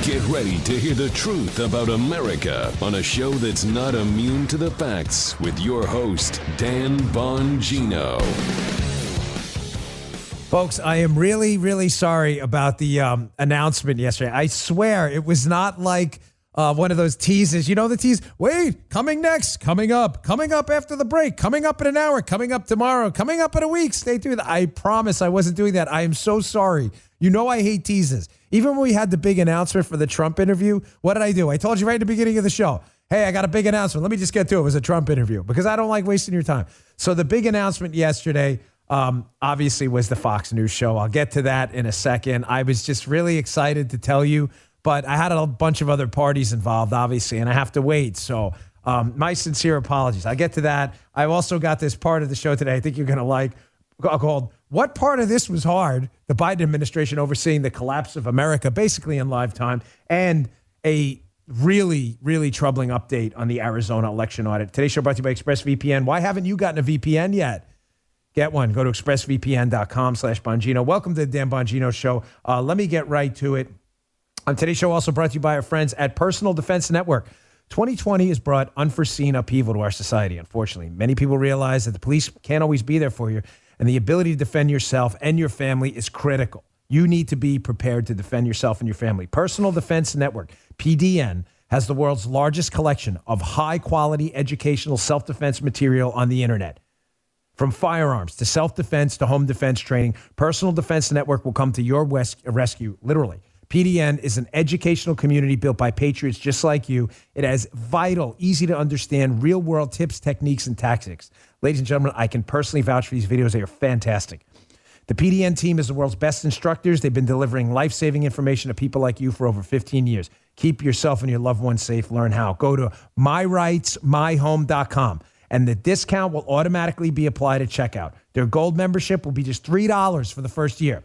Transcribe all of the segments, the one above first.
Get ready to hear the truth about America on a show that's not immune to the facts with your host, Dan Bongino. Folks, I am really, really sorry about the announcement yesterday. I swear it was not like one of those teases. You know the tease? Wait, coming next, coming up after the break, coming up in an hour, coming up tomorrow, coming up in a week. Stay tuned. I promise I wasn't doing that. I am so sorry. You know I hate teases. Even when we had the big announcement for the Trump interview, what did I do? I told you right at the beginning of the show, hey, I got a big announcement. Let me just get to it. It was a Trump interview because I don't like wasting your time. So the big announcement yesterday obviously was the Fox News show. I'll get to that in a second. I was just really excited to tell you, but I had a bunch of other parties involved, obviously, and I have to wait. So my sincere apologies. I'll get to that. I've also got this part of the show today I think you're going to like called What Part of This Was Hard? The Biden administration overseeing the collapse of America, basically in live time, and a really, really troubling update on the Arizona election audit. Today's show brought to you by ExpressVPN. Why haven't you gotten a VPN yet? Get one. Go to expressvpn.com/Bongino. Welcome to the Dan Bongino Show. Let me get right to it. Today's show also brought to you by our friends at Personal Defense Network. 2020 has brought unforeseen upheaval to our society, unfortunately. Many people realize that the police can't always be there for you, and the ability to defend yourself and your family is critical. You need to be prepared to defend yourself and your family. Personal Defense Network, PDN, has the world's largest collection of high-quality educational self-defense material on the internet. From firearms to self-defense to home defense training, Personal Defense Network will come to your rescue, literally. PDN is an educational community built by patriots just like you. It has vital, easy-to-understand, real-world tips, techniques, and tactics. Ladies and gentlemen, I can personally vouch for these videos. They are fantastic. The PDN team is the world's best instructors. They've been delivering life-saving information to people like you for over 15 years. Keep yourself and your loved ones safe. Learn how. Go to myrightsmyhome.com. And the discount will automatically be applied at checkout. Their gold membership will be just $3 for the first year.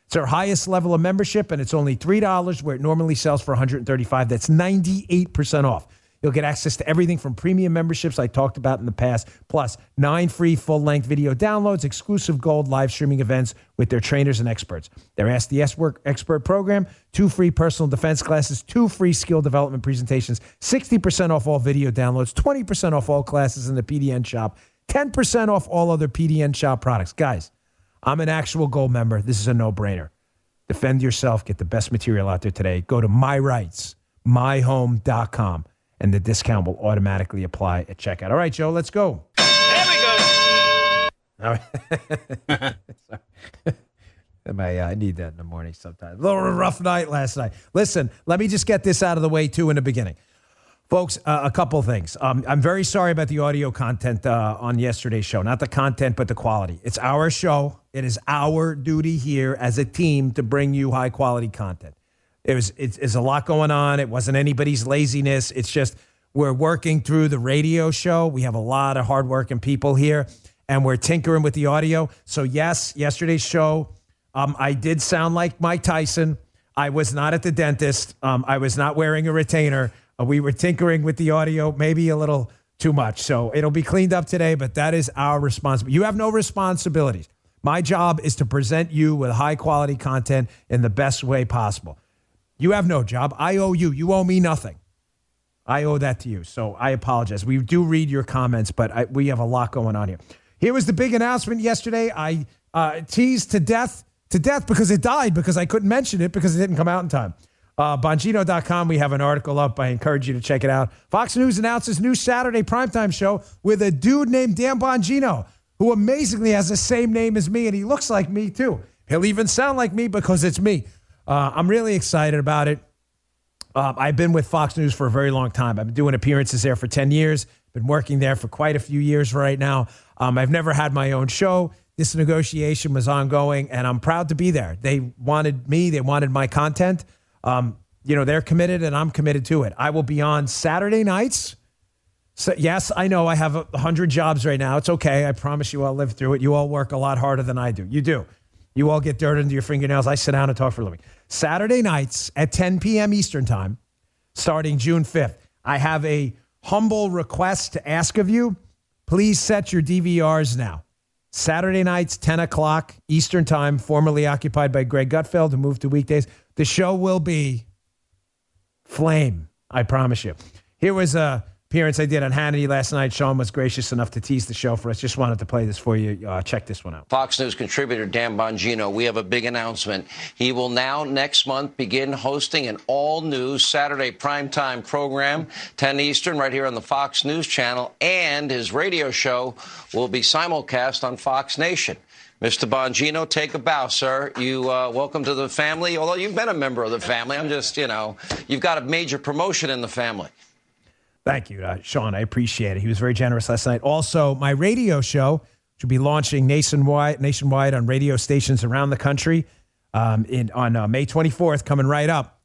It's our highest level of membership, and it's only $3 where it normally sells for $135. That's 98% off. You'll get access to everything from premium memberships I talked about in the past, plus 9 free full-length video downloads, exclusive gold live streaming events with their trainers and experts. Their Ask the Expert program, 2 free personal defense classes, 2 free skill development presentations, 60% off all video downloads, 20% off all classes in the PDN shop, 10% off all other PDN shop products. Guys, I'm an actual gold member. This is a no-brainer. Defend yourself. Get the best material out there today. Go to myrightsmyhome.com. And the discount will automatically apply at checkout. All right, Joe, let's go. There we go. All right. I need that in the morning sometimes. A little rough night last night. Listen, let me just get this out of the way, too, in the beginning. Folks, a couple things. I'm very sorry about the audio content on yesterday's show. Not the content, but the quality. It's our show. It is our duty here as a team to bring you high-quality content. It's a lot going on. It wasn't anybody's laziness. It's just we're working through the radio show. We have a lot of hardworking people here, and we're tinkering with the audio. So, yes, yesterday's show, I did sound like Mike Tyson. I was not at the dentist. I was not wearing a retainer. We were tinkering with the audio, maybe a little too much. So it'll be cleaned up today, but that is our responsibility. You have no responsibilities. My job is to present you with high-quality content in the best way possible. You have no job. I owe you. You owe me nothing. I owe that to you. So I apologize. We do read your comments, but we have a lot going on here. Here was the big announcement yesterday. I teased to death because it died because I couldn't mention it because it didn't come out in time. Bongino.com, we have an article up. I encourage you to check it out. Fox News announces new Saturday primetime show with a dude named Dan Bongino, who amazingly has the same name as me, and he looks like me too. He'll even sound like me because it's me. I'm really excited about it. I've been with Fox News for a very long time. I've been doing appearances there for 10 years. Been working there for quite a few years right now. I've never had my own show. This negotiation was ongoing, and I'm proud to be there. They wanted me. They wanted my content. They're committed, and I'm committed to it. I will be on Saturday nights. So, yes, I know I have 100 jobs right now. It's okay. I promise you I'll live through it. You all work a lot harder than I do. You do. You all get dirt into your fingernails. I sit down and talk for a living. Saturday nights at 10 p.m. Eastern time, starting June 5th. I have a humble request to ask of you. Please set your DVRs now. Saturday nights, 10 o'clock Eastern time, formerly occupied by Greg Gutfeld, who moved to weekdays. The show will be flame. I promise you. Here was a appearance I did on Hannity last night. Sean was gracious enough to tease the show for us. Just wanted to play this for you. Check this one out. Fox News contributor Dan Bongino, we have a big announcement. He will now next month begin hosting an all-new Saturday primetime program, 10 Eastern, right here on the Fox News channel, and his radio show will be simulcast on Fox Nation. Mr. Bongino, take a bow, sir. You welcome to the family, although you've been a member of the family. I'm just, you've got a major promotion in the family. Thank you, Sean. I appreciate it. He was very generous last night. Also, my radio show, which will be launching nationwide on radio stations around the country on May 24th, coming right up,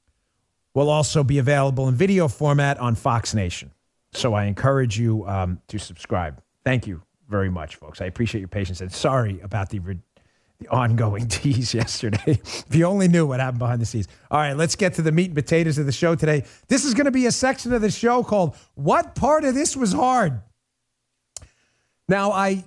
will also be available in video format on Fox Nation. So I encourage you to subscribe. Thank you very much, folks. I appreciate your patience. And sorry about the ongoing tease yesterday. If you only knew what happened behind the scenes. All right, let's get to the meat and potatoes of the show today. This is going to be a section of the show called What Part of This Was Hard? Now, I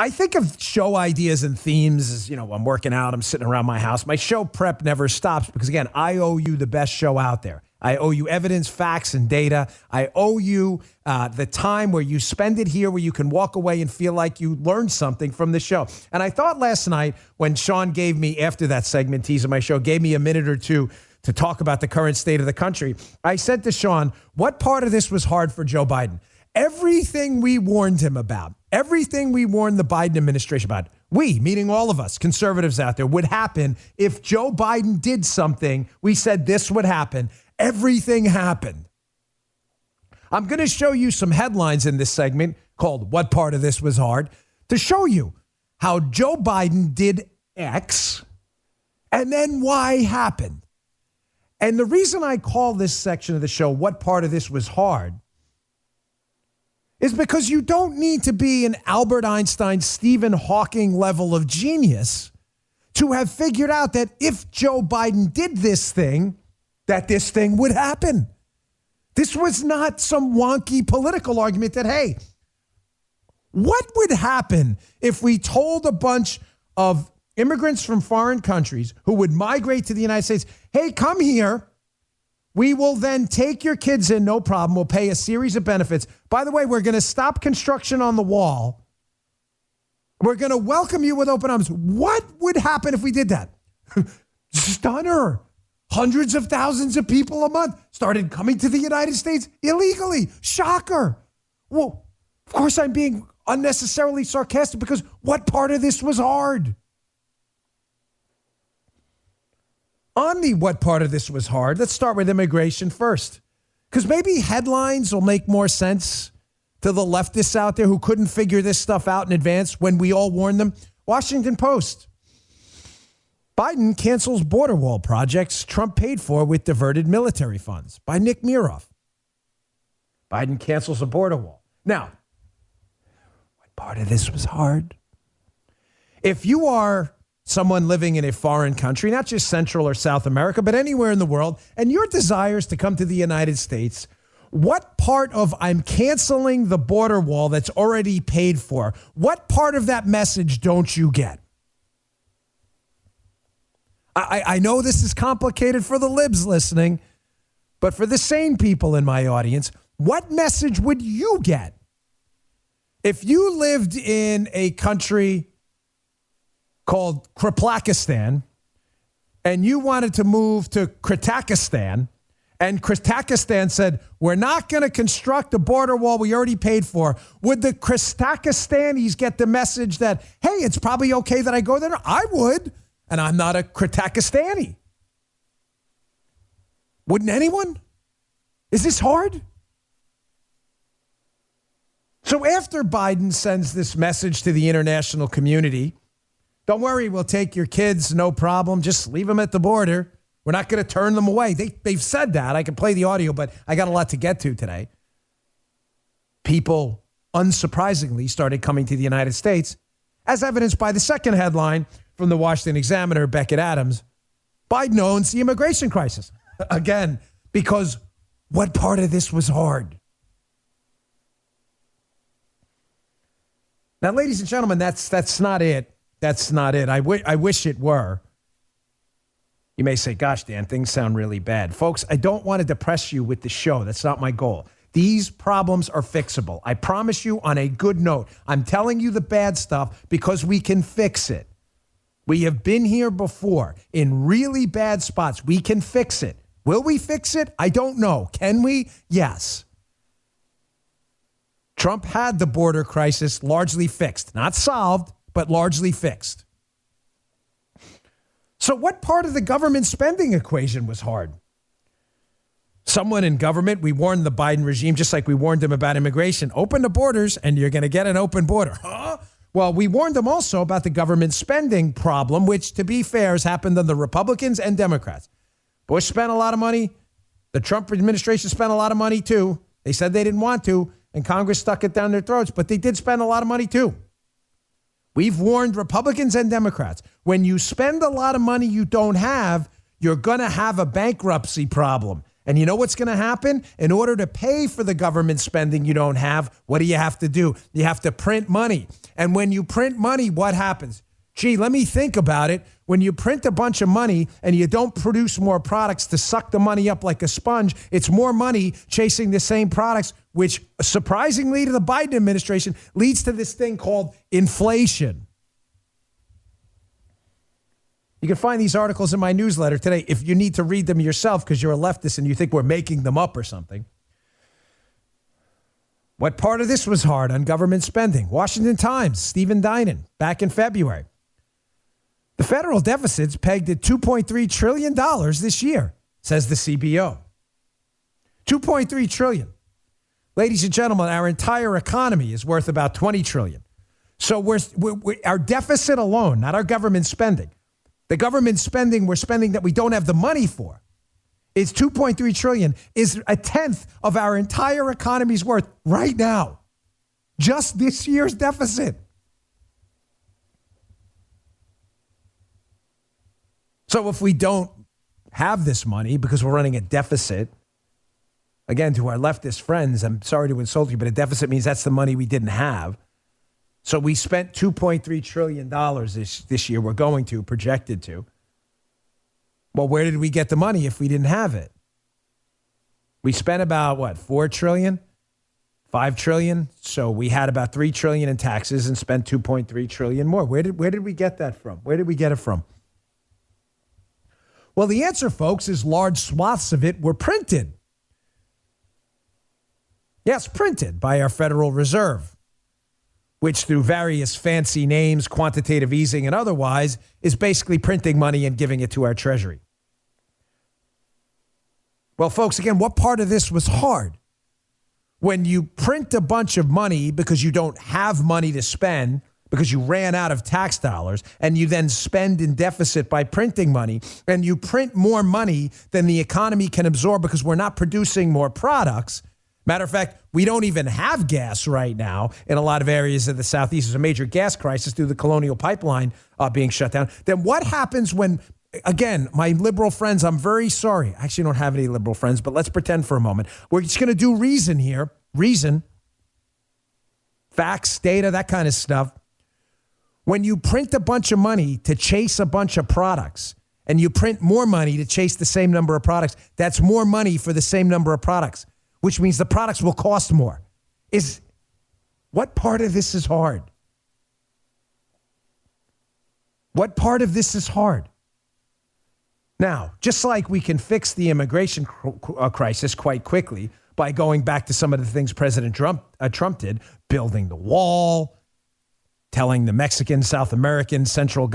think of show ideas and themes as, I'm working out, I'm sitting around my house. My show prep never stops because, again, I owe you the best show out there. I owe you evidence, facts, and data. I owe you the time where you spend it here, where you can walk away and feel like you learned something from the show. And I thought last night when Sean gave me, after that segment, teasing my show, gave me a minute or two to talk about the current state of the country, I said to Sean, what part of this was hard for Joe Biden? Everything we warned him about, everything we warned the Biden administration about, we, meaning all of us, conservatives out there, would happen if Joe Biden did something. We said this would happen. Everything happened. I'm going to show you some headlines in this segment called What Part of This Was Hard to show you how Joe Biden did X and then Y happened. And the reason I call this section of the show What Part of This Was Hard is because you don't need to be an Albert Einstein, Stephen Hawking level of genius to have figured out that if Joe Biden did this thing, that this thing would happen. This was not some wonky political argument that, hey, what would happen if we told a bunch of immigrants from foreign countries who would migrate to the United States, hey, come here. We will then take your kids in, no problem. We'll pay a series of benefits. By the way, we're going to stop construction on the wall. We're going to welcome you with open arms. What would happen if we did that? Stunner. Hundreds of thousands of people a month started coming to the United States illegally. Shocker. Well, of course, I'm being unnecessarily sarcastic because what part of this was hard? On the what part of this was hard, let's start with immigration first. Because maybe headlines will make more sense to the leftists out there who couldn't figure this stuff out in advance when we all warned them. Washington Post. Biden cancels border wall projects Trump paid for with diverted military funds, by Nick Miroff. Biden cancels a border wall. Now, what part of this was hard? If you are someone living in a foreign country, not just Central or South America, but anywhere in the world, and your desires to come to the United States, what part of I'm canceling the border wall that's already paid for, what part of that message don't you get? I know this is complicated for the libs listening, but for the sane people in my audience, what message would you get if you lived in a country called Kriplakistan and you wanted to move to Kritakistan, and Kritakistan said, we're not going to construct a border wall we already paid for? Would the Kritakistanis get the message that, hey, it's probably okay that I go there? I would. And I'm not a Kritakistani. Wouldn't anyone? Is this hard? So after Biden sends this message to the international community, don't worry, we'll take your kids, no problem. Just leave them at the border. We're not going to turn them away. They've said that. I can play the audio, but I got a lot to get to today. People, unsurprisingly, started coming to the United States, as evidenced by the second headline from the Washington Examiner, Beckett Adams. Biden owns the immigration crisis. Again, because what part of this was hard? Now, ladies and gentlemen, that's not it. That's not it. I wish it were. You may say, gosh, Dan, things sound really bad. Folks, I don't want to depress you with the show. That's not my goal. These problems are fixable. I promise you on a good note. I'm telling you the bad stuff because we can fix it. We have been here before in really bad spots. We can fix it. Will we fix it? I don't know. Can we? Yes. Trump had the border crisis largely fixed. Not solved, but largely fixed. So what part of the government spending equation was hard? Someone in government, we warned the Biden regime, just like we warned them about immigration. Open the borders and you're going to get an open border. Huh? Well, we warned them also about the government spending problem, which, to be fair, has happened on the Republicans and Democrats. Bush spent a lot of money. The Trump administration spent a lot of money, too. They said they didn't want to, and Congress stuck it down their throats, but they did spend a lot of money, too. We've warned Republicans and Democrats. When you spend a lot of money you don't have, you're going to have a bankruptcy problem. And you know what's going to happen? In order to pay for the government spending you don't have, what do you have to do? You have to print money. And when you print money, what happens? Gee, let me think about it. When you print a bunch of money and you don't produce more products to suck the money up like a sponge, it's more money chasing the same products, which surprisingly to the Biden administration leads to this thing called inflation. You can find these articles in my newsletter today if you need to read them yourself because you're a leftist and you think we're making them up or something. What part of this was hard on government spending? Washington Times, Stephen Dinan, back in February. The federal deficit's pegged at $2.3 trillion this year, says the CBO. $2.3 trillion. Ladies and gentlemen, our entire economy is worth about $20 trillion. So our deficit alone, not our government spending, the government spending we're spending that we don't have the money for, is $2.3 trillion, is a tenth of our entire economy's worth right now. Just this year's deficit. So if we don't have this money because we're running a deficit, again, to our leftist friends, I'm sorry to insult you, but a deficit means that's the money we didn't have. So we spent $2.3 trillion this year. We're going to, projected to. Well, where did we get the money if we didn't have it? We spent about, $4 trillion? $5 trillion? So we had about $3 trillion in taxes and spent $2.3 trillion more. Where did we get that from? Where did we get it from? Well, the answer, folks, is large swaths of it were printed. Yes, printed by our Federal Reserve, which through various fancy names, quantitative easing and otherwise, is basically printing money and giving it to our Treasury. Well, folks, again, what part of this was hard? When you print a bunch of money because you don't have money to spend, because you ran out of tax dollars, and you then spend in deficit by printing money, and you print more money than the economy can absorb because we're not producing more products. Matter of fact, we don't even have gas right now in a lot of areas of the Southeast. There's a major gas crisis due to the Colonial Pipeline being shut down. Then what happens when, again, my liberal friends, I'm very sorry. I actually don't have any liberal friends, but let's pretend for a moment. We're just going to do reason here. Reason. Facts, data, that kind of stuff. When you print a bunch of money to chase a bunch of products, and you print more money to chase the same number of products, that's more money for the same number of products, which means the products will cost more. What part of this is hard? What part of this is hard? Now, just like we can fix the immigration crisis quite quickly by going back to some of the things President Trump did, building the wall, telling the Mexican, South American, Central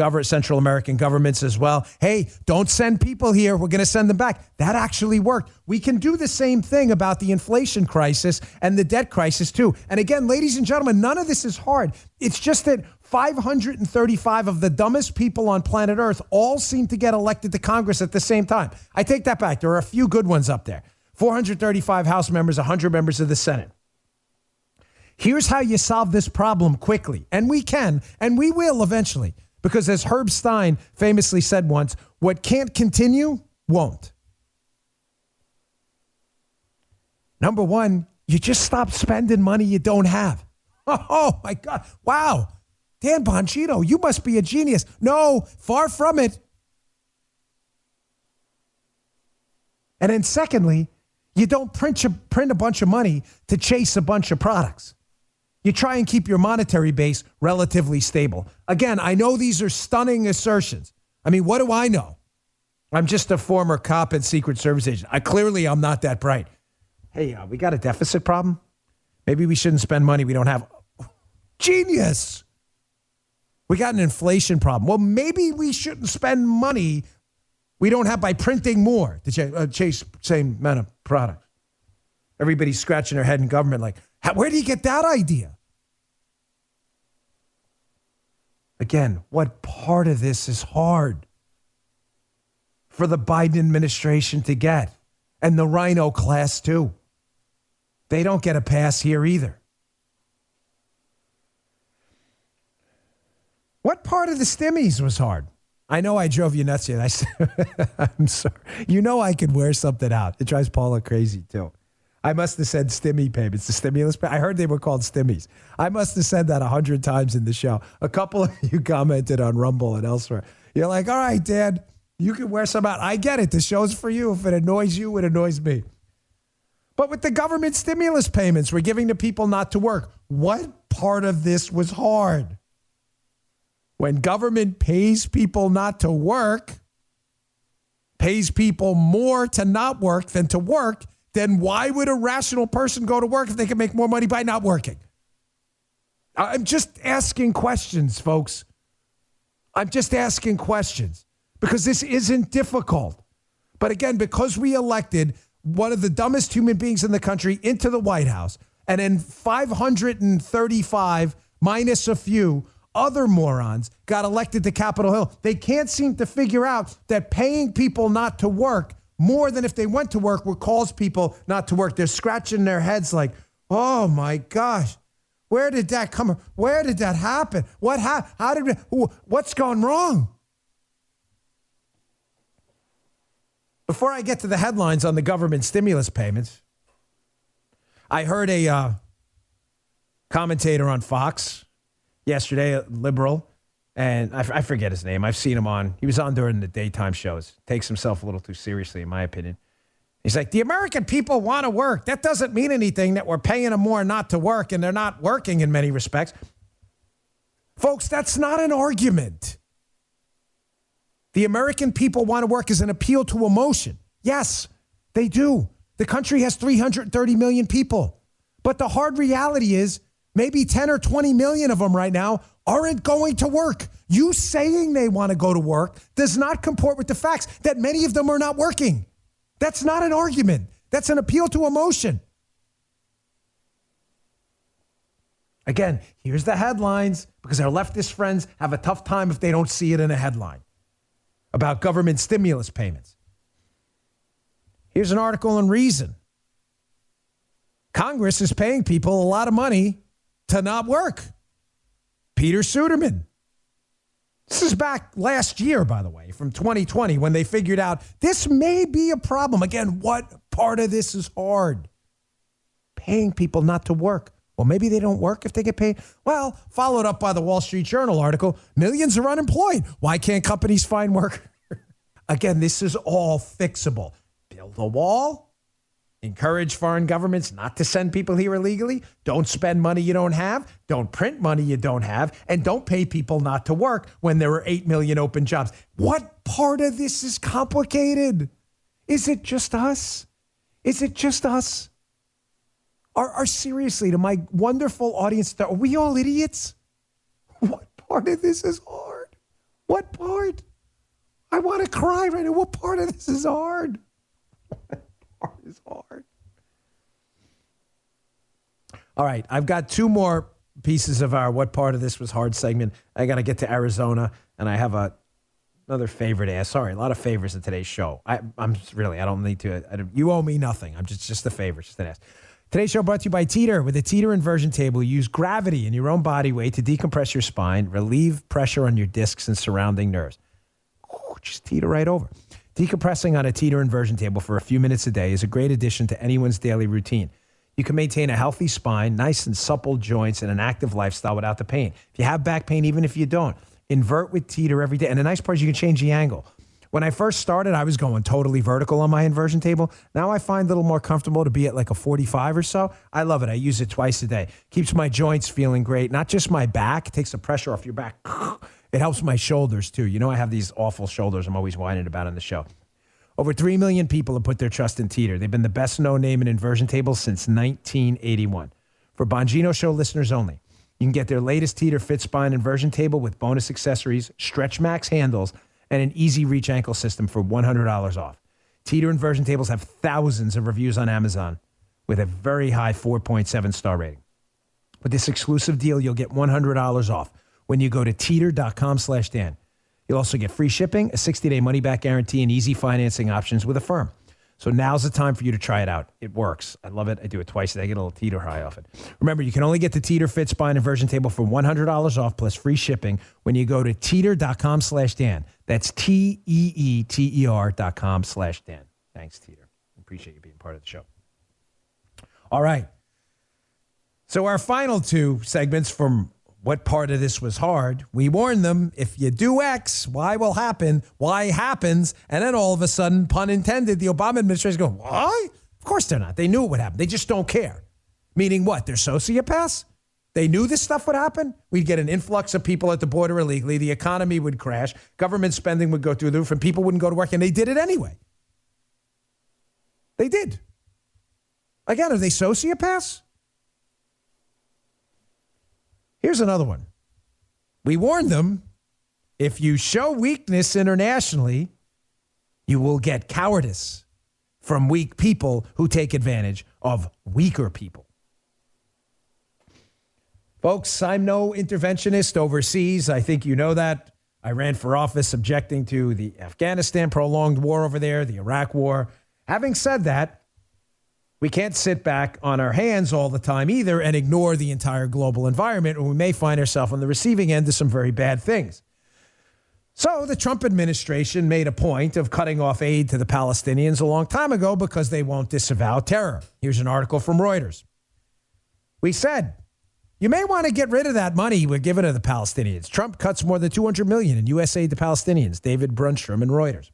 American governments as well, hey, don't send people here. We're going to send them back. That actually worked. We can do the same thing about the inflation crisis and the debt crisis too. And again, ladies and gentlemen, none of this is hard. It's just that 535 of the dumbest people on planet Earth all seem to get elected to Congress at the same time. I take that back. There are a few good ones up there. 435 House members, 100 members of the Senate. Here's how you solve this problem quickly. And we can, and we will eventually. Because as Herb Stein famously said once, what can't continue won't. Number one, you just stop spending money you don't have. Oh my God. Wow. Dan Bongino, you must be a genius. No, far from it. And then secondly, you don't print a bunch of money to chase a bunch of products. You try and keep your monetary base relatively stable. Again, I know these are stunning assertions. I mean, what do I know? I'm just a former cop and Secret Service agent. I'm not that bright. Hey, we got a deficit problem? Maybe we shouldn't spend money we don't have. Genius. We got an inflation problem. Well, maybe we shouldn't spend money we don't have by printing more to chase same amount of products. Everybody's scratching their head in government like, where do you get that idea? Again, what part of this is hard for the Biden administration to get? And the Rhino class too. They don't get a pass here either. What part of the stimmies was hard? I know I drove you nuts here. I'm sorry. You know I could wear something out. It drives Paula crazy too. I must have said stimmy payments, the stimulus. I heard they were called stimmies. I must have said that 100 times in the show. A couple of you commented on Rumble and elsewhere. You're like, all right, Dad, you can wear some out. I get it. The show's for you. If it annoys you, it annoys me. But with the government stimulus payments we're giving to people not to work, what part of this was hard? When government pays people not to work, pays people more to not work than to work, then why would a rational person go to work if they can make more money by not working? I'm just asking questions, folks. I'm just asking questions because this isn't difficult. But again, because we elected one of the dumbest human beings in the country into the White House, and then 535 minus a few other morons got elected to Capitol Hill, they can't seem to figure out that paying people not to work more than if they went to work would cause people not to work. They're scratching their heads like, oh my gosh, where did that come? Where did that happen? What's gone wrong? Before I get to the headlines on the government stimulus payments, I heard a commentator on Fox yesterday, a liberal, and I forget his name. I've seen him on. He was on during the daytime shows. Takes himself a little too seriously, in my opinion. He's like, the American people want to work. That doesn't mean anything that we're paying them more not to work, and they're not working in many respects. Folks, that's not an argument. The American people want to work as an appeal to emotion. Yes, they do. The country has 330 million people. But the hard reality is maybe 10 or 20 million of them right now aren't going to work. You saying they want to go to work does not comport with the facts that many of them are not working. That's not an argument. That's an appeal to emotion. Again, here's the headlines because our leftist friends have a tough time if they don't see it in a headline about government stimulus payments. Here's an article in Reason. Congress is paying people a lot of money to not work. Peter Suderman. This is back last year, by the way, from 2020, when they figured out this may be a problem. Again, what part of this is hard? Paying people not to work. Well, maybe they don't work if they get paid. Well, followed up by the Wall Street Journal article, millions are unemployed. Why can't companies find work? Again, this is all fixable. Build a wall. Encourage foreign governments not to send people here illegally. Don't spend money you don't have. Don't print money you don't have. And don't pay people not to work when there are 8 million open jobs. What part of this is complicated? Is it just us? Is it just us? Are seriously, to my wonderful audience, are we all idiots? What part of this is hard? What part? I want to cry right now. What part of this is hard? What part is hard? All right, I've got two more pieces of our What Part of This Was Hard segment. I got to get to Arizona, and I have another favor to ask. Sorry, a lot of favors in today's show. I don't need to. You owe me nothing. I'm just a favor, just an ask. Today's show brought to you by Teeter. With a Teeter inversion table, you use gravity and your own body weight to decompress your spine, relieve pressure on your discs and surrounding nerves. Just teeter right over. Decompressing on a Teeter inversion table for a few minutes a day is a great addition to anyone's daily routine. You can maintain a healthy spine, nice and supple joints, and an active lifestyle without the pain. If you have back pain, even if you don't, invert with Teeter every day. And the nice part is you can change the angle. When I first started, I was going totally vertical on my inversion table. Now I find it a little more comfortable to be at like a 45 or so. I love it. I use it twice a day. Keeps my joints feeling great. Not just my back. It takes the pressure off your back. It helps my shoulders too. You know, I have these awful shoulders I'm always whining about on the show. Over 3 million people have put their trust in Teeter. They've been the best known name in inversion tables since 1981. For Bongino Show listeners only, you can get their latest Teeter Fit Spine inversion table with bonus accessories, Stretch Max handles, and an easy reach ankle system for $100 off. Teeter inversion tables have thousands of reviews on Amazon with a very high 4.7 star rating. With this exclusive deal, you'll get $100 off when you go to teeter.com/Dan. You'll also get free shipping, a 60-day money-back guarantee, and easy financing options with Affirm. So now's the time for you to try it out. It works. I love it. I do it twice a day. I get a little Teeter high off it. Remember, you can only get the Teeter Fit Spine inversion table for $100 off plus free shipping when you go to teeter.com/Dan. That's TEETER.com/Dan. Thanks, Teeter. Appreciate you being part of the show. All right. So our final two segments from what part of this was hard. We warned them, if you do X, Y will happen, Y happens, and then all of a sudden, pun intended, the Obama administration goes, why? Of course they're not. They knew it would happen. They just don't care. Meaning what? They're sociopaths? They knew this stuff would happen? We'd get an influx of people at the border illegally, the economy would crash, government spending would go through the roof, and people wouldn't go to work, and they did it anyway. They did. Again, are they sociopaths? Here's another one. We warned them, if you show weakness internationally, you will get cowardice from weak people who take advantage of weaker people. Folks, I'm no interventionist overseas. I think you know that. I ran for office objecting to the Afghanistan prolonged war over there, the Iraq war. Having said that, we can't sit back on our hands all the time either and ignore the entire global environment, or we may find ourselves on the receiving end of some very bad things. So the Trump administration made a point of cutting off aid to the Palestinians a long time ago because they won't disavow terror. Here's an article from Reuters. We said, you may want to get rid of that money we're giving to the Palestinians. Trump cuts more than $200 million in U.S. aid to Palestinians. David Brunstrom in Reuters.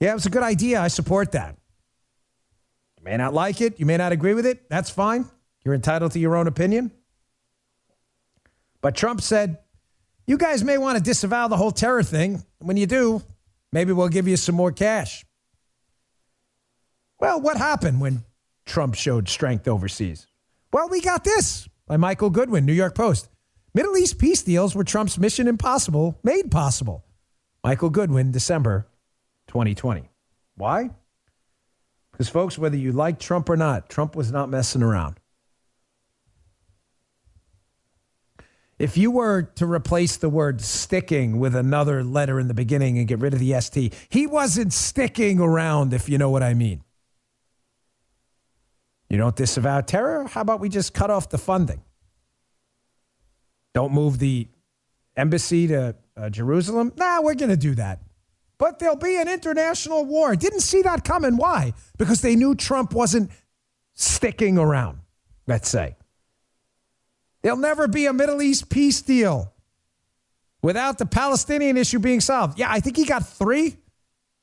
Yeah, it was a good idea. I support that. You may not like it. You may not agree with it. That's fine. You're entitled to your own opinion. But Trump said, you guys may want to disavow the whole terror thing. When you do, maybe we'll give you some more cash. Well, what happened when Trump showed strength overseas? Well, we got this by Michael Goodwin, New York Post. Middle East peace deals were Trump's mission impossible, made possible. Michael Goodwin, December 2020. Why? Because, folks, whether you like Trump or not, Trump was not messing around. If you were to replace the word sticking with another letter in the beginning and get rid of the ST, he wasn't sticking around, if you know what I mean. You don't disavow terror? How about we just cut off the funding? Don't move the embassy to Jerusalem? Nah, we're going to do that. But there'll be an international war. Didn't see that coming. Why? Because they knew Trump wasn't sticking around, let's say. There'll never be a Middle East peace deal without the Palestinian issue being solved. Yeah, I think he got 3.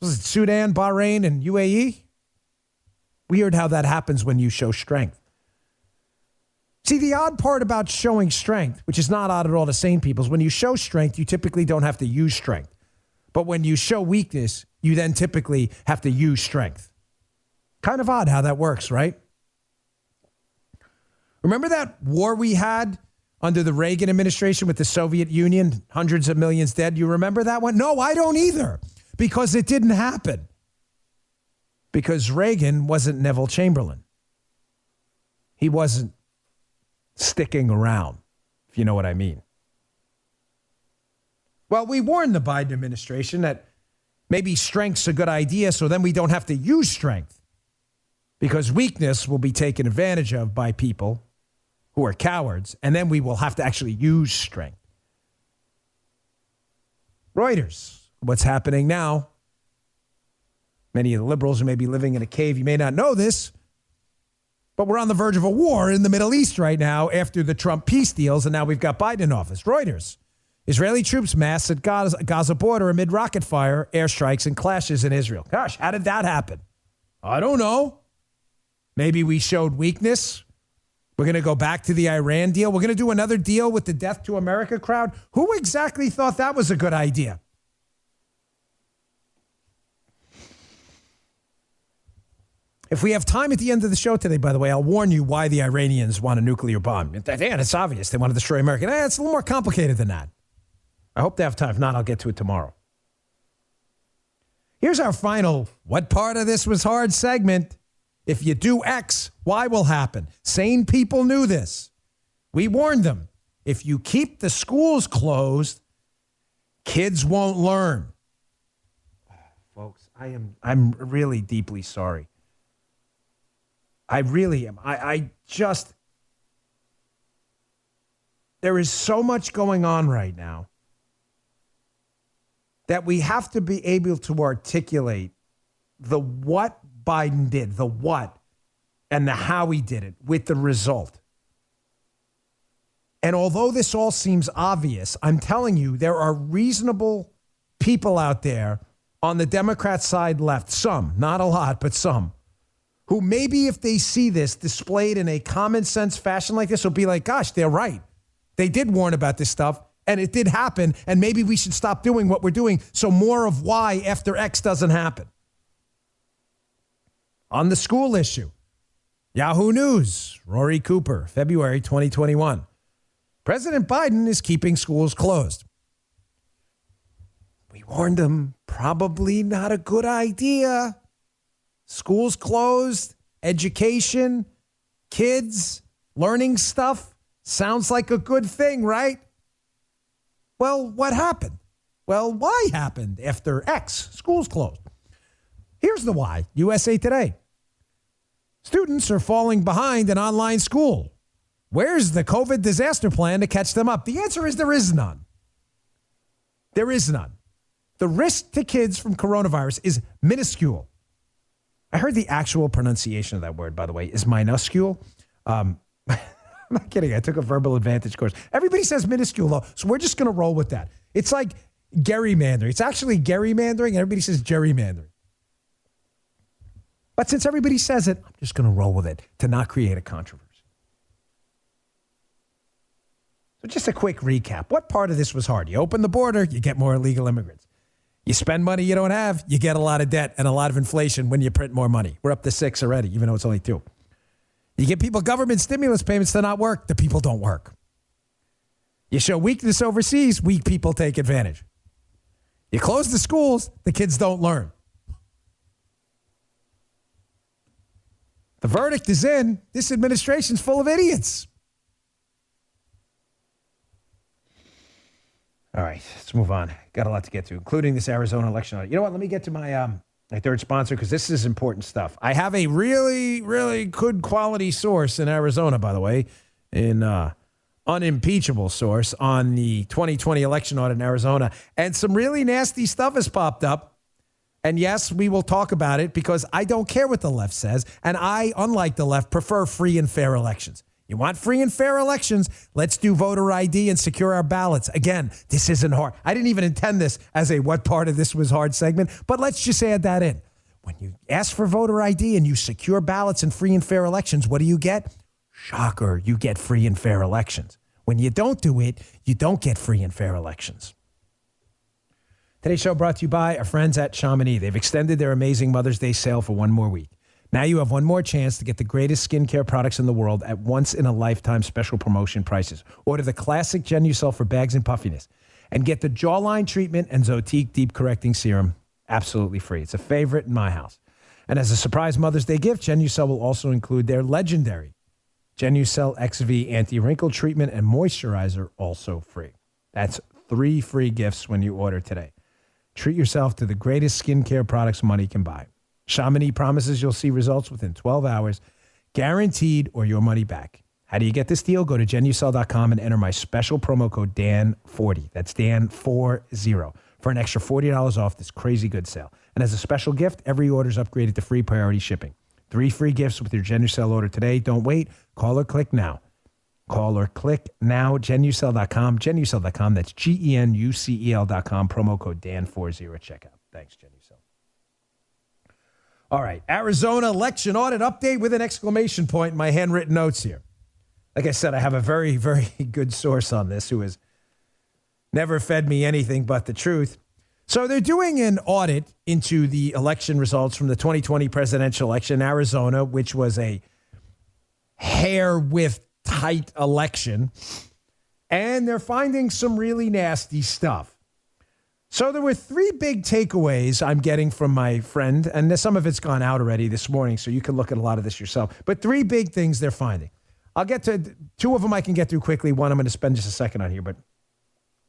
Was it Sudan, Bahrain, and UAE? Weird how that happens when you show strength. See, the odd part about showing strength, which is not odd at all to sane people, is when you show strength, you typically don't have to use strength. But when you show weakness, you then typically have to use strength. Kind of odd how that works, right? Remember that war we had under the Reagan administration with the Soviet Union, hundreds of millions dead? You remember that one? No, I don't either, because it didn't happen. Because Reagan wasn't Neville Chamberlain. He wasn't sticking around, if you know what I mean. Well, we warned the Biden administration that maybe strength's a good idea, so then we don't have to use strength, because weakness will be taken advantage of by people who are cowards, and then we will have to actually use strength. Reuters, what's happening now? Many of the liberals who may be living in a cave, you may not know this, but we're on the verge of a war in the Middle East right now after the Trump peace deals, and now we've got Biden in office. Reuters, Israeli troops massed at Gaza border amid rocket fire, airstrikes, and clashes in Israel. Gosh, how did that happen? I don't know. Maybe we showed weakness. We're going to go back to the Iran deal. We're going to do another deal with the Death to America crowd. Who exactly thought that was a good idea? If we have time at the end of the show today, by the way, I'll warn you why the Iranians want a nuclear bomb. And it's obvious. They want to destroy America. It's a little more complicated than that. I hope they have time. If not, I'll get to it tomorrow. Here's our final What Part of This Was Hard segment. If you do X, Y will happen. Sane people knew this. We warned them. If you keep the schools closed, kids won't learn. Folks, I'm really deeply sorry. I really am. I just, there is so much going on right now that we have to be able to articulate the what Biden did, the what, and the how he did it with the result. And although this all seems obvious, I'm telling you, there are reasonable people out there on the Democrat side left, some, not a lot, but some, who maybe if they see this displayed in a common sense fashion like this will be like, gosh, they're right. They did warn about this stuff, and it did happen, and maybe we should stop doing what we're doing so more of Y after X doesn't happen. On the school issue, Yahoo News, Rory Cooper, February 2021. President Biden is keeping schools closed. We warned them, probably not a good idea. Schools closed, education, kids, learning stuff. Sounds like a good thing, right? Well, what happened? Well, why happened after X? Schools closed. Here's the why. USA Today. Students are falling behind in online school. Where's the COVID disaster plan to catch them up? The answer is there is none. There is none. The risk to kids from coronavirus is minuscule. I heard the actual pronunciation of that word, by the way, is minuscule. I'm not kidding. I took a verbal advantage course. Everybody says minuscule, though, so we're just going to roll with that. It's like gerrymandering. It's actually gerrymandering, and everybody says gerrymandering. But since everybody says it, I'm just going to roll with it to not create a controversy. So just a quick recap. What part of this was hard? You open the border, you get more illegal immigrants. You spend money you don't have, you get a lot of debt and a lot of inflation when you print more money. We're up to 6 already, even though it's only 2. You give people government stimulus payments to not work, the people don't work. You show weakness overseas, weak people take advantage. You close the schools, the kids don't learn. The verdict is in. This administration's full of idiots. All right, let's move on. Got a lot to get to, including this Arizona election audit. You know what? Let me get to my third sponsor because this is important stuff. I have a really, really good quality source in Arizona, by the way, in unimpeachable source on the 2020 election audit in Arizona. And some really nasty stuff has popped up. And yes, we will talk about it because I don't care what the left says. And I, unlike the left, prefer free and fair elections. You want free and fair elections? Let's do voter ID and secure our ballots. Again, this isn't hard. I didn't even intend this as a what part of this was hard segment, but let's just add that in. When you ask for voter ID and you secure ballots in free and fair elections, what do you get? Shocker, you get free and fair elections. When you don't do it, you don't get free and fair elections. Today's show brought to you by our friends at Chamonix. They've extended their amazing Mother's Day sale for one more week. Now you have one more chance to get the greatest skincare products in the world at once-in-a-lifetime special promotion prices. Order the classic Genucel for bags and puffiness and get the jawline treatment and Zotique Deep Correcting Serum absolutely free. It's a favorite in my house. And as a surprise Mother's Day gift, Genucel will also include their legendary Genucel XV Anti-Wrinkle Treatment and Moisturizer, also free. That's 3 free gifts when you order today. Treat yourself to the greatest skincare products money can buy. Chamonix promises you'll see results within 12 hours, guaranteed, or your money back. How do you get this deal? Go to Genucel.com and enter my special promo code DAN40. That's DAN40 for an extra $40 off this crazy good sale. And as a special gift, every order is upgraded to free priority shipping. 3 free gifts with your Genucel order today. Don't wait. Call or click now. Call or click now, genucel.com, genucel.com. That's GENUCEL.com, promo code Dan40 at checkout. Thanks, Genucel. All right, Arizona election audit update with an exclamation point in my handwritten notes here. Like I said, I have a very, very good source on this who has never fed me anything but the truth. So they're doing an audit into the election results from the 2020 presidential election in Arizona, which was a hair-width tight election, and they're finding some really nasty stuff. So there were three big takeaways I'm getting from my friend, and some of it's gone out already this morning, so you can look at a lot of this yourself. But three big things they're finding. I'll get to two of them I can get through quickly. One I'm going to spend just a second on here. But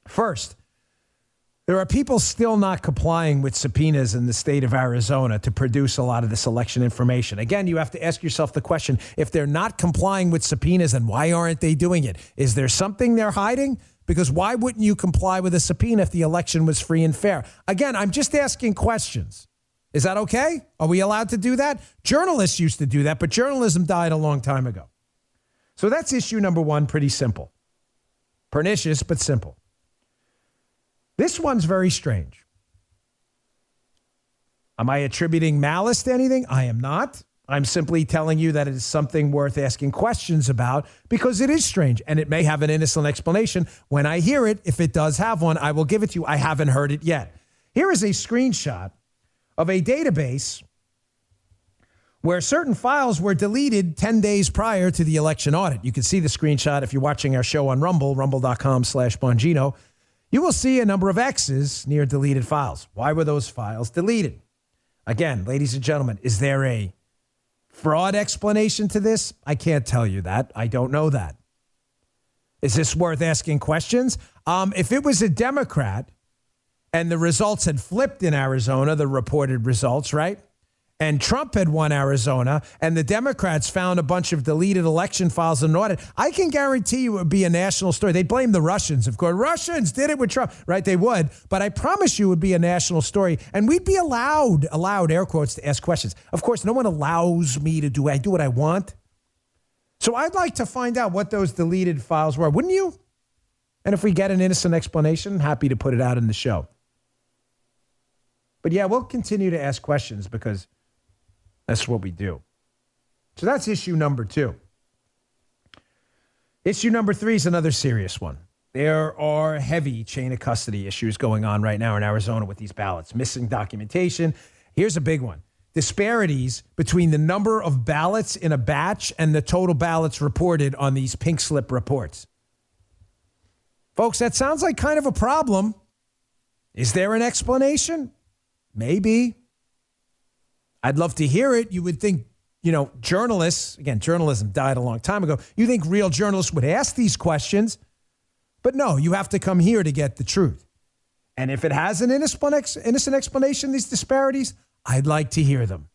first, there are people still not complying with subpoenas in the state of Arizona to produce a lot of this election information. Again, you have to ask yourself the question, if they're not complying with subpoenas, then why aren't they doing it? Is there something they're hiding? Because why wouldn't you comply with a subpoena if the election was free and fair? Again, I'm just asking questions. Is that okay? Are we allowed to do that? Journalists used to do that, but journalism died a long time ago. So that's issue number one, pretty simple. Pernicious, but simple. This one's very strange. Am I attributing malice to anything? I am not. I'm simply telling you that it is something worth asking questions about because it is strange and it may have an innocent explanation. When I hear it, if it does have one, I will give it to you. I haven't heard it yet. Here is a screenshot of a database where certain files were deleted 10 days prior to the election audit. You can see the screenshot if you're watching our show on Rumble, rumble.com/Bongino. You will see a number of X's near deleted files. Why were those files deleted? Again, ladies and gentlemen, is there a fraud explanation to this? I can't tell you that. I don't know that. Is this worth asking questions? If it was a Democrat and the results had flipped in Arizona, the reported results, right? And Trump had won Arizona, and the Democrats found a bunch of deleted election files in an audit, I can guarantee you it would be a national story. They'd blame the Russians, of course. Russians did it with Trump, right? They would. But I promise you it would be a national story, and we'd be allowed, air quotes, to ask questions. Of course, no one allows me to do, I do what I want. So I'd like to find out what those deleted files were, wouldn't you? And if we get an innocent explanation, happy to put it out in the show. But yeah, we'll continue to ask questions because that's what we do. So that's issue number two. Issue number three is another serious one. There are heavy chain of custody issues going on right now in Arizona with these ballots. Missing documentation. Here's a big one. Disparities between the number of ballots in a batch and the total ballots reported on these pink slip reports. Folks, that sounds like kind of a problem. Is there an explanation? Maybe. I'd love to hear it. You would think, journalists, again, journalism died a long time ago. You think real journalists would ask these questions, but no, you have to come here to get the truth. And if it has an innocent explanation, these disparities, I'd like to hear them.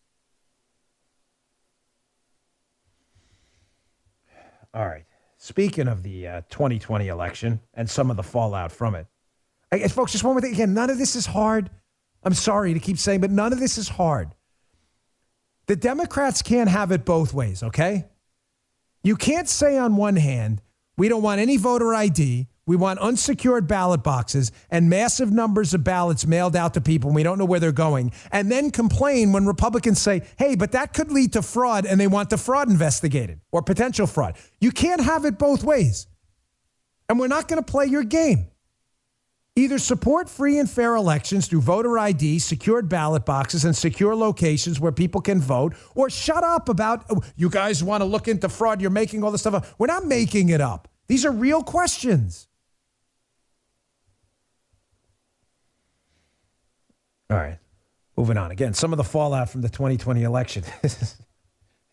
All right. Speaking of the 2020 election and some of the fallout from it, folks, just one more thing. Again, none of this is hard. I'm sorry to keep saying, but none of this is hard. The Democrats can't have it both ways, okay? You can't say on one hand, we don't want any voter ID, we want unsecured ballot boxes and massive numbers of ballots mailed out to people and we don't know where they're going, and then complain when Republicans say, hey, but that could lead to fraud and they want the fraud investigated or potential fraud. You can't have it both ways. And we're not going to play your game. Either support free and fair elections through voter ID, secured ballot boxes, and secure locations where people can vote, or shut up about, you guys want to look into fraud, you're making all this stuff up. We're not making it up. These are real questions. All right, moving on. Again, some of the fallout from the 2020 election.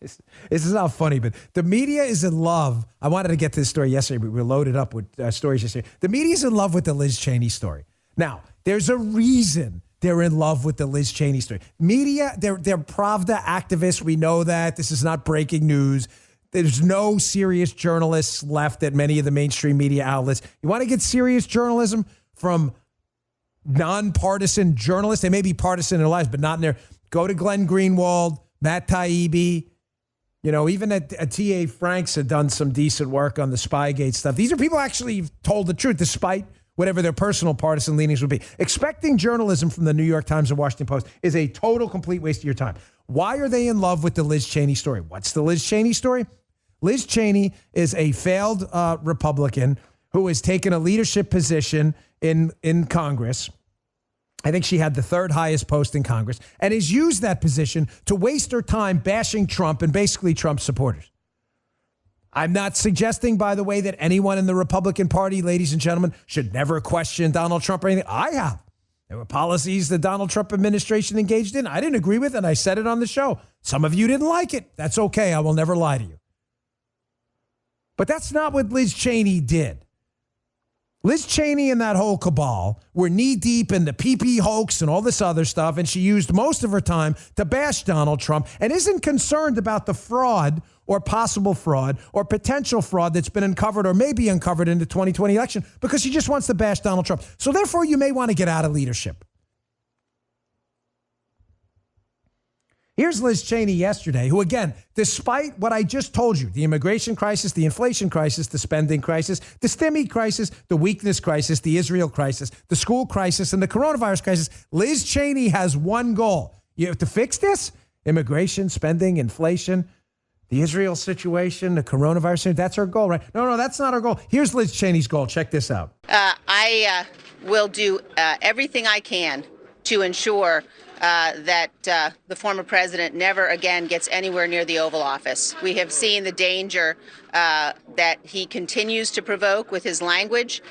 This is not funny, but the media is in love. I wanted to get to this story yesterday, but we were loaded up with stories yesterday. The media is in love with the Liz Cheney story. Now, there's a reason they're in love with the Liz Cheney story. Media, they're Pravda activists. We know that. This is not breaking news. There's no serious journalists left at many of the mainstream media outlets. You want to get serious journalism from nonpartisan journalists? They may be partisan in their lives, but not in their. Go to Glenn Greenwald, Matt Taibbi, Even at T.A. Franks had done some decent work on the Spygate stuff. These are people actually told the truth, despite whatever their personal partisan leanings would be. Expecting journalism from the New York Times and Washington Post is a total, complete waste of your time. Why are they in love with the Liz Cheney story? What's the Liz Cheney story? Liz Cheney is a failed Republican who has taken a leadership position in Congress. I think she had the third highest post in Congress, and has used that position to waste her time bashing Trump and basically Trump supporters. I'm not suggesting, by the way, that anyone in the Republican Party, ladies and gentlemen, should never question Donald Trump or anything. I have. There were policies the Donald Trump administration engaged in I didn't agree with, and I said it on the show. Some of you didn't like it. That's okay. I will never lie to you. But that's not what Liz Cheney did. Liz Cheney and that whole cabal were knee-deep in the PP hoax and all this other stuff, and she used most of her time to bash Donald Trump and isn't concerned about the fraud or possible fraud or potential fraud that's been uncovered or may be uncovered in the 2020 election because she just wants to bash Donald Trump. So therefore, you may want to get out of leadership. Here's Liz Cheney yesterday, who, again, despite what I just told you, the immigration crisis, the inflation crisis, the spending crisis, the stimmy crisis, the weakness crisis, the Israel crisis, the school crisis, and the coronavirus crisis, Liz Cheney has one goal. You have to fix this? Immigration, spending, inflation, the Israel situation, the coronavirus situation. That's her goal, right? No, that's not her goal. Here's Liz Cheney's goal. Check this out. I will do everything I can to ensure that the former president never again gets anywhere near the Oval Office. We have seen the danger that he continues to provoke with his language.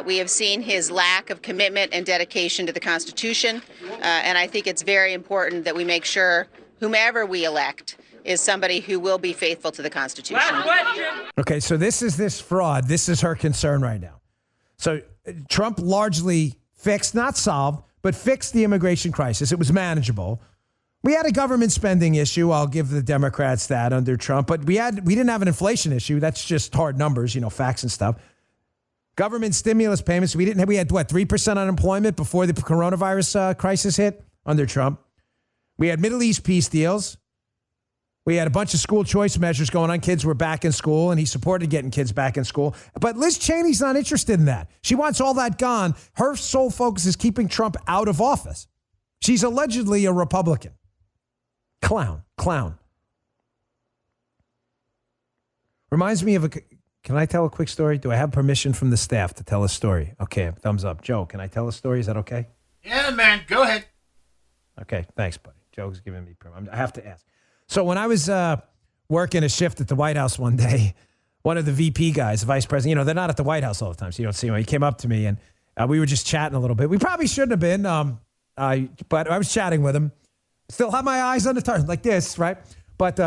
We have seen his lack of commitment and dedication to the Constitution. And I think it's very important that we make sure whomever we elect is somebody who will be faithful to the Constitution. Okay, so this fraud. This is her concern right now. So Trump largely fixed, not solved, but fixed the immigration crisis. It was manageable. We had a government spending issue. I'll give the Democrats that under Trump, but we didn't have an inflation issue. That's just hard numbers, facts and stuff. Government stimulus payments. We had what, 3% unemployment before the coronavirus crisis hit under Trump. We had Middle East peace deals. We had a bunch of school choice measures going on. Kids were back in school, and he supported getting kids back in school. But Liz Cheney's not interested in that. She wants all that gone. Her sole focus is keeping Trump out of office. She's allegedly a Republican. Clown. Reminds me of can I tell a quick story? Do I have permission from the staff to tell a story? Okay, thumbs up. Joe, can I tell a story? Is that okay? Yeah, man, go ahead. Okay, thanks, buddy. Joe's giving me permission. I have to ask. So when I was working a shift at the White House one day, one of the VP guys, the vice president, they're not at the White House all the time, so you don't see him. He came up to me, and we were just chatting a little bit. We probably shouldn't have been, but I was chatting with him. Still have my eyes on the target, like this, right? But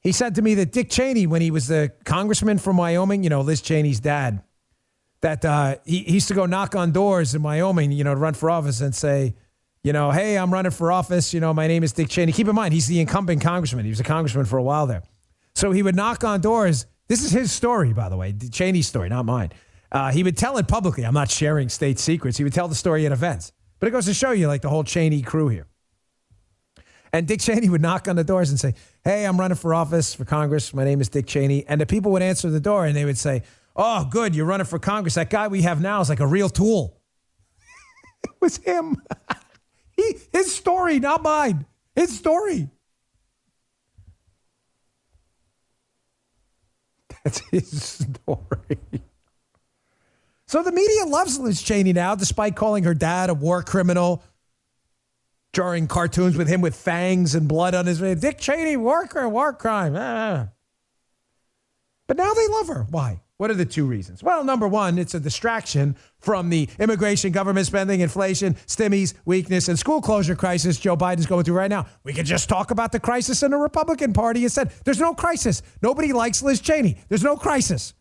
he said to me that Dick Cheney, when he was the congressman from Wyoming, Liz Cheney's dad, that he used to go knock on doors in Wyoming, to run for office and say, hey, I'm running for office. My name is Dick Cheney. Keep in mind, he's the incumbent congressman. He was a congressman for a while there. So he would knock on doors. This is his story, by the way, Cheney's story, not mine. He would tell it publicly. I'm not sharing state secrets. He would tell the story at events. But it goes to show you, like, the whole Cheney crew here. And Dick Cheney would knock on the doors and say, hey, I'm running for office for Congress. My name is Dick Cheney. And the people would answer the door, and they would say, oh, good, you're running for Congress. That guy we have now is like a real tool. It was him. His story, not mine. His story. That's his story. So the media loves Liz Cheney now, despite calling her dad a war criminal, drawing cartoons with him with fangs and blood on his face. Dick Cheney, war crime. But now they love her. Why? What are the two reasons? Well, number one, it's a distraction from the immigration, government spending, inflation, stimmies, weakness, and school closure crisis Joe Biden's going through right now. We could just talk about the crisis in the Republican Party instead. There's no crisis. Nobody likes Liz Cheney. There's no crisis.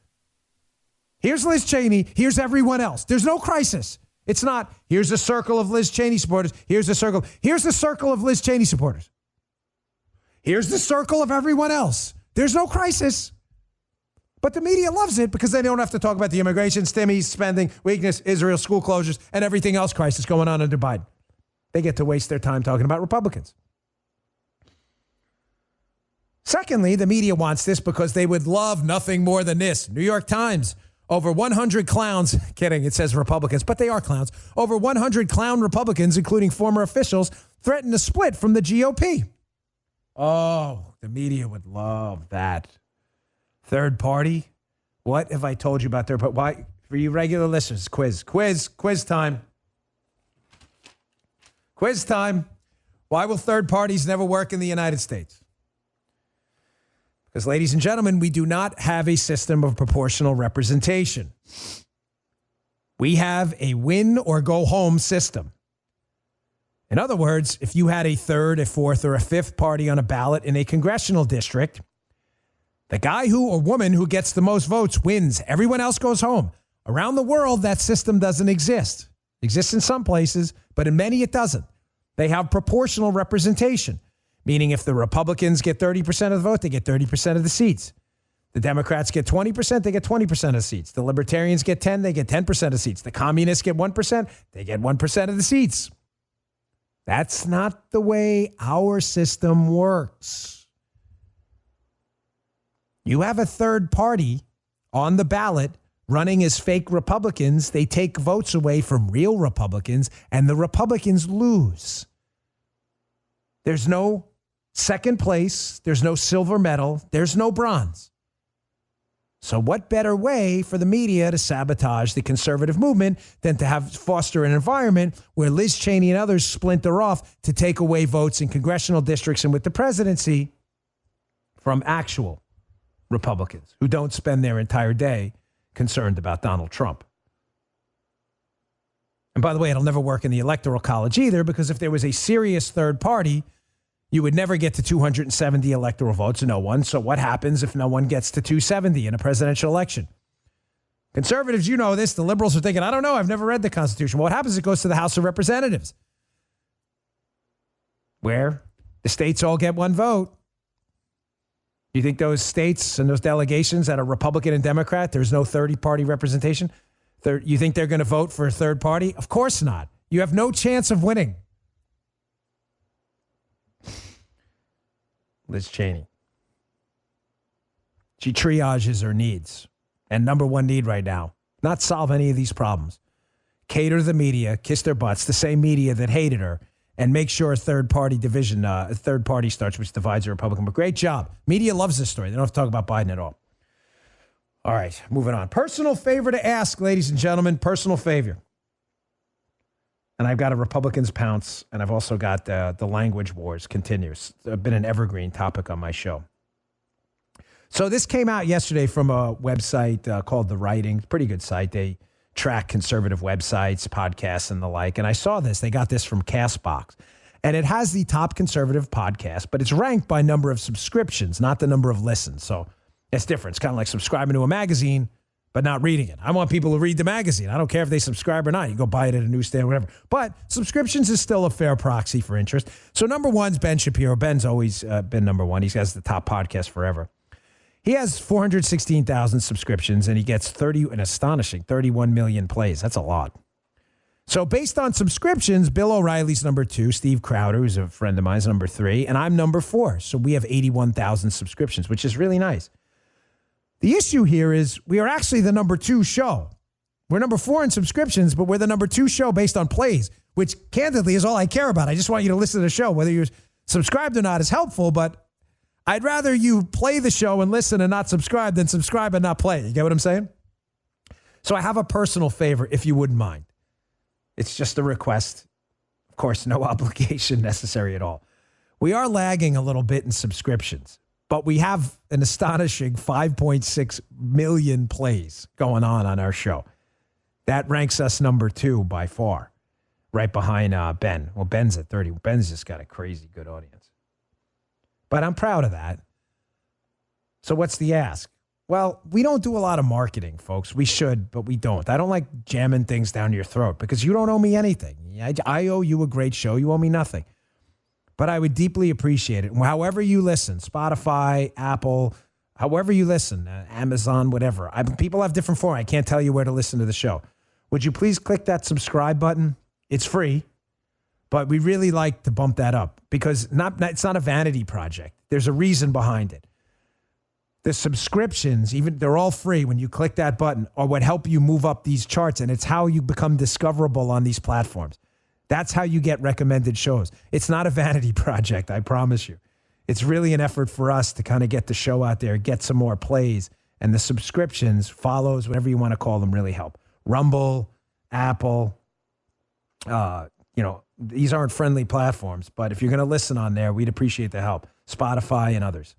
Here's Liz Cheney. Here's everyone else. There's no crisis. It's not, here's a circle of Liz Cheney supporters. Here's the circle. Here's the circle of Liz Cheney supporters. Here's the circle of everyone else. There's no crisis. But the media loves it because they don't have to talk about the immigration, stimmies, spending, weakness, Israel, school closures, and everything else crisis going on under Biden. They get to waste their time talking about Republicans. Secondly, the media wants this because they would love nothing more than this. New York Times, over 100 clowns, kidding, it says Republicans, but they are clowns. Over 100 clown Republicans, including former officials, threaten to split from the GOP. Oh, the media would love that. Third party? What have I told you about third party? Why? For you regular listeners, quiz time. Quiz time. Why will third parties never work in the United States? Because, ladies and gentlemen, we do not have a system of proportional representation. We have a win or go home system. In other words, if you had a third, a fourth, or a fifth party on a ballot in a congressional district, the guy who or woman who gets the most votes wins. Everyone else goes home. Around the world, that system doesn't exist. It exists in some places, but in many it doesn't. They have proportional representation, meaning if the Republicans get 30% of the vote, they get 30% of the seats. The Democrats get 20%, they get 20% of the seats. The Libertarians get 10, they get 10% of seats. The Communists get 1%, they get 1% of the seats. That's not the way our system works. You have a third party on the ballot running as fake Republicans. They take votes away from real Republicans, and the Republicans lose. There's no second place. There's no silver medal. There's no bronze. So what better way for the media to sabotage the conservative movement than to have foster an environment where Liz Cheney and others splinter off to take away votes in congressional districts and with the presidency from actual Republicans who don't spend their entire day concerned about Donald Trump. And by the way, it'll never work in the Electoral College either, because if there was a serious third party, you would never get to 270 electoral votes, no one. So what happens if no one gets to 270 in a presidential election? Conservatives, you know this. The liberals are thinking, I don't know, I've never read the Constitution. Well, what happens? It goes to the House of Representatives, where the states all get one vote. You think those states and those delegations that are Republican and Democrat, there's no third-party representation? You think they're going to vote for a third party? Of course not. You have no chance of winning. Liz Cheney. She triages her needs. And number one need right now, not solve any of these problems. Cater to the media, kiss their butts, the same media that hated her, and make sure a third-party division, a third party starts, which divides the Republican. But great job. Media loves this story. They don't have to talk about Biden at all. All right, moving on. Personal favor to ask, ladies and gentlemen, personal favor. And I've got a Republicans pounce, and I've also got the language wars continues. It's been an evergreen topic on my show. So this came out yesterday from a website called The Writing. Pretty good site. They track conservative websites, podcasts, and the like. And I saw this. They got this from CastBox. And it has the top conservative podcast, but it's ranked by number of subscriptions, not the number of listens. So it's different. It's kind of like subscribing to a magazine, but not reading it. I want people to read the magazine. I don't care if they subscribe or not. You go buy it at a newsstand or whatever. But subscriptions is still a fair proxy for interest. So number one's Ben Shapiro. Ben's always been number one. He has the top podcast forever. He has 416,000 subscriptions, and he gets an astonishing 31 million plays. That's a lot. So based on subscriptions, Bill O'Reilly's number 2, Steve Crowder, who's a friend of mine, is number 3, and I'm number 4. So we have 81,000 subscriptions, which is really nice. The issue here is we are actually the number 2 show. We're number 4 in subscriptions, but we're the number 2 show based on plays, which candidly is all I care about. I just want you to listen to the show. Whether you're subscribed or not is helpful, but I'd rather you play the show and listen and not subscribe than subscribe and not play. You get what I'm saying? So I have a personal favor, if you wouldn't mind. It's just a request. Of course, no obligation necessary at all. We are lagging a little bit in subscriptions, but we have an astonishing 5.6 million plays going on our show. That ranks us number 2 by far, right behind Ben. Well, Ben's at 30. Ben's just got a crazy good audience. But I'm proud of that. So what's the ask? Well, we don't do a lot of marketing, folks. We should, but we don't. I don't like jamming things down your throat because you don't owe me anything. I owe you a great show. You owe me nothing. But I would deeply appreciate it. However you listen, Spotify, Apple, however you listen, Amazon, whatever. People have different forms. I can't tell you where to listen to the show. Would you please click that subscribe button? It's free. But we really like to bump that up because it's not a vanity project. There's a reason behind it. The subscriptions, even they're all free when you click that button, are what help you move up these charts, and it's how you become discoverable on these platforms. That's how you get recommended shows. It's not a vanity project, I promise you. It's really an effort for us to kind of get the show out there, get some more plays, and the subscriptions, follows, whatever you want to call them, really help. Rumble, Apple, these aren't friendly platforms, but if you're going to listen on there, we'd appreciate the help. Spotify and others.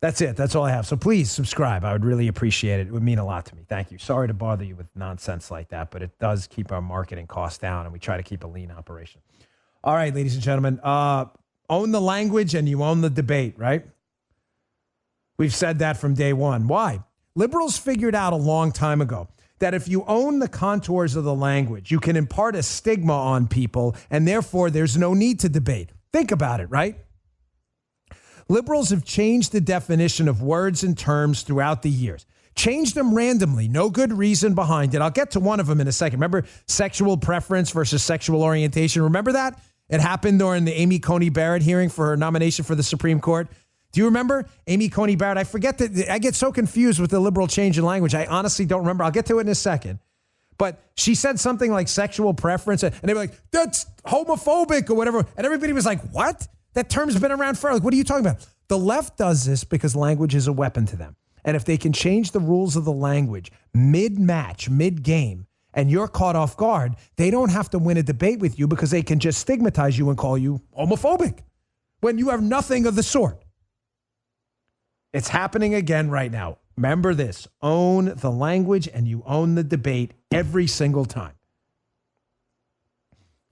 That's it. That's all I have. So please subscribe. I would really appreciate it. It would mean a lot to me. Thank you. Sorry to bother you with nonsense like that, but it does keep our marketing costs down, and we try to keep a lean operation. All right, ladies and gentlemen, own the language and you own the debate, right? We've said that from day one. Why? Liberals figured out a long time ago that if you own the contours of the language, you can impart a stigma on people, and therefore there's no need to debate. Think about it, right? Liberals have changed the definition of words and terms throughout the years. Changed them randomly, no good reason behind it. I'll get to one of them in a second. Remember sexual preference versus sexual orientation? Remember that? It happened during the Amy Coney Barrett hearing for her nomination for the Supreme Court. Do you remember Amy Coney Barrett? I forget that. I get so confused with the liberal change in language. I honestly don't remember. I'll get to it in a second. But she said something like sexual preference, and they were like, that's homophobic or whatever. And everybody was like, what? That term's been around forever. Like, what are you talking about? The left does this because language is a weapon to them. And if they can change the rules of the language mid-match, mid-game, and you're caught off guard, they don't have to win a debate with you because they can just stigmatize you and call you homophobic when you have nothing of the sort. It's happening again right now. Remember this. Own the language and you own the debate every single time.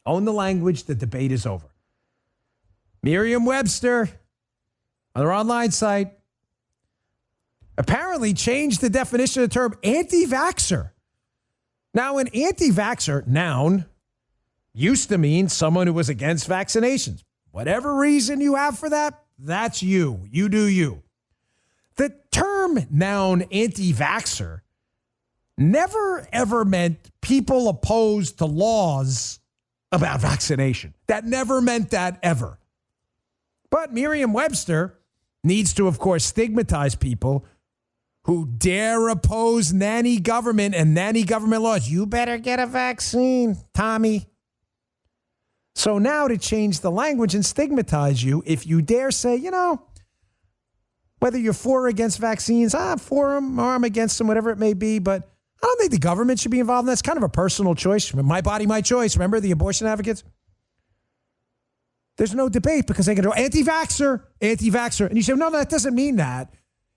Own the language, the debate is over. Merriam-Webster, on their online site, apparently changed the definition of the term anti-vaxxer. Now, an anti-vaxxer, noun, used to mean someone who was against vaccinations. Whatever reason you have for that, that's you. You do you. The term noun anti-vaxxer never, ever meant people opposed to laws about vaccination. That never meant that ever. But Merriam-Webster needs to, of course, stigmatize people who dare oppose nanny government and nanny government laws. You better get a vaccine, Tommy. So now to change the language and stigmatize you, if you dare say, whether you're for or against vaccines, I'm for them or I'm against them, whatever it may be, but I don't think the government should be involved in that. It's kind of a personal choice. My body, my choice. Remember the abortion advocates? There's no debate because they can go anti-vaxxer, anti-vaxxer. And you say, no, that doesn't mean that.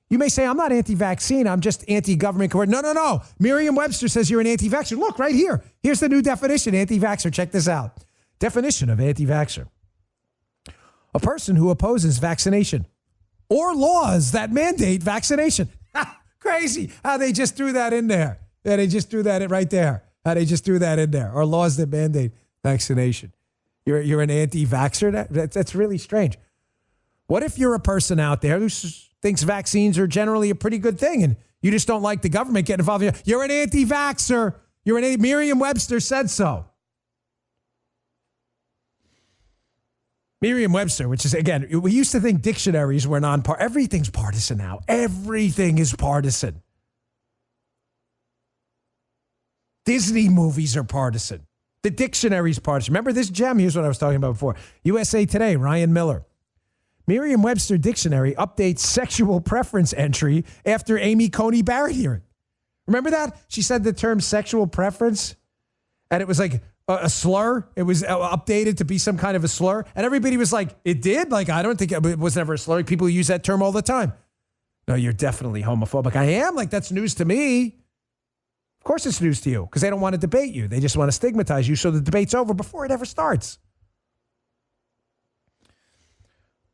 You may say, I'm not anti-vaccine. I'm just anti-government. No. Merriam-Webster says you're an anti-vaxxer. Look, right here. Here's the new definition, anti-vaxxer. Check this out. Definition of anti-vaxxer. A person who opposes vaccination or laws that mandate vaccination. Crazy how they just threw that in there. Yeah, they just threw that in right there. How they just threw that in there. Or laws that mandate vaccination. You're an anti-vaxxer? That's really strange. What if you're a person out there who thinks vaccines are generally a pretty good thing and you just don't like the government getting involved? You're an anti-vaxxer. Merriam-Webster said so. Merriam-Webster, which is, again, we used to think dictionaries were non-partisan. Everything's partisan now. Everything is partisan. Disney movies are partisan. The dictionary's partisan. Remember this gem? Here's what I was talking about before. USA Today, Ryan Miller. Merriam-Webster Dictionary updates sexual preference entry after Amy Coney Barrett hearing. Remember that? She said the term sexual preference, and it was like a slur. It was updated to be some kind of a slur. And everybody was like, it did? Like, I don't think it was ever a slur. People use that term all the time. No, you're definitely homophobic. I am? Like, that's news to me. Of course it's news to you because they don't want to debate you. They just want to stigmatize you so the debate's over before it ever starts.